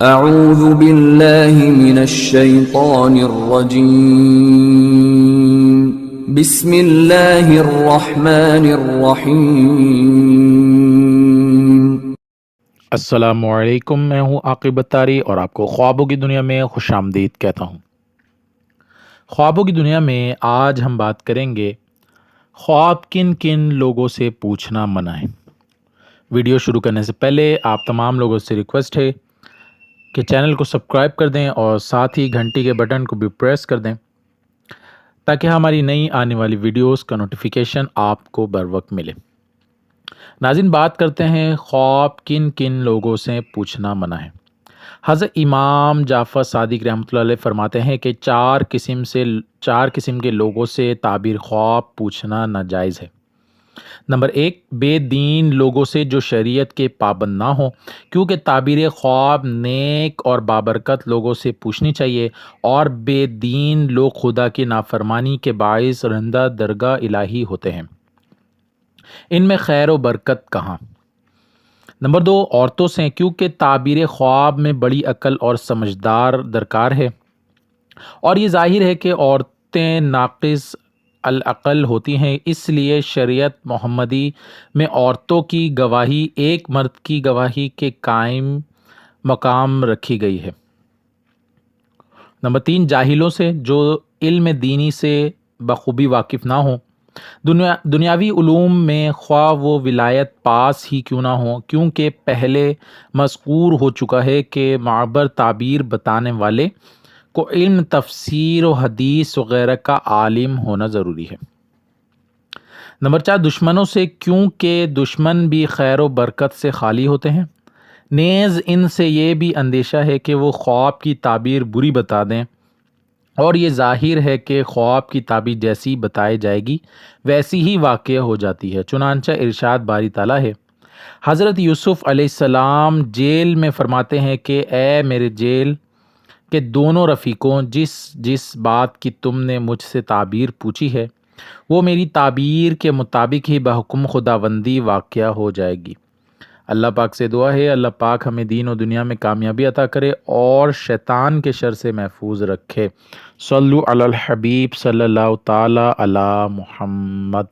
اعوذ باللہ من الشیطان الرجیم بسم اللہ الرحمن الرحیم۔ السلام علیکم، میں ہوں عاقب اتاری اور آپ کو خوابوں کی دنیا میں خوش آمدید کہتا ہوں۔ خوابوں کی دنیا میں آج ہم بات کریں گے خواب کن کن لوگوں سے پوچھنا منع ہے۔ ویڈیو شروع کرنے سے پہلے آپ تمام لوگوں سے ریکویسٹ ہے کہ چینل کو سبسکرائب کر دیں اور ساتھ ہی گھنٹی کے بٹن کو بھی پریس کر دیں تاکہ ہماری نئی آنے والی ویڈیوز کا نوٹیفیکیشن آپ کو بر وقت ملے۔ ناظرین، بات کرتے ہیں خواب کن کن لوگوں سے پوچھنا منع ہے۔ حضرت امام جعفر صادق رحمۃ اللہ علیہ فرماتے ہیں کہ چار قسم کے لوگوں سے تعبیر خواب پوچھنا ناجائز ہے۔ نمبر 1، بے دین لوگوں سے جو شریعت کے پابند نہ ہوں، کیونکہ تعبیر خواب نیک اور بابرکت لوگوں سے پوچھنی چاہیے، اور بے دین لوگ خدا کی نافرمانی کے باعث رندہ درگاہ الہی ہوتے ہیں۔ ان میں خیر و برکت کہاں؟ نمبر 2، عورتوں سے، کیونکہ تعبیر خواب میں بڑی عقل اور سمجھدار درکار ہے، اور یہ ظاہر ہے کہ عورتیں ناقص العقل ہوتی ہیں، اس لیے شریعت محمدی میں عورتوں کی گواہی ایک مرد کی گواہی کے قائم مقام رکھی گئی ہے۔ نمبر 3، جاہلوں سے، جو علم دینی سے بخوبی واقف نہ ہوں، دنیاوی علوم میں خواہ وہ ولایت پاس ہی کیوں نہ ہوں، کیونکہ پہلے مذکور ہو چکا ہے کہ معبر تعبیر بتانے والے کو علم تفسیر و حدیث وغیرہ کا عالم ہونا ضروری ہے۔ نمبر 4، دشمنوں سے، کیونکہ دشمن بھی خیر و برکت سے خالی ہوتے ہیں، نیز ان سے یہ بھی اندیشہ ہے کہ وہ خواب کی تعبیر بری بتا دیں، اور یہ ظاہر ہے کہ خواب کی تعبیر جیسی بتائی جائے گی ویسی ہی واقع ہو جاتی ہے۔ چنانچہ ارشاد باری تعالیٰ ہے، حضرت یوسف علیہ السلام جیل میں فرماتے ہیں کہ اے میرے جیل کے دونوں رفیقوں، جس بات کی تم نے مجھ سے تعبیر پوچھی ہے وہ میری تعبیر کے مطابق ہی بحکم خداوندی واقع ہو جائے گی۔ اللہ پاک سے دعا ہے اللہ پاک ہمیں دین و دنیا میں کامیابی عطا کرے اور شیطان کے شر سے محفوظ رکھے۔ صلو علی الحبیب صلی اللہ تعالی علی محمد۔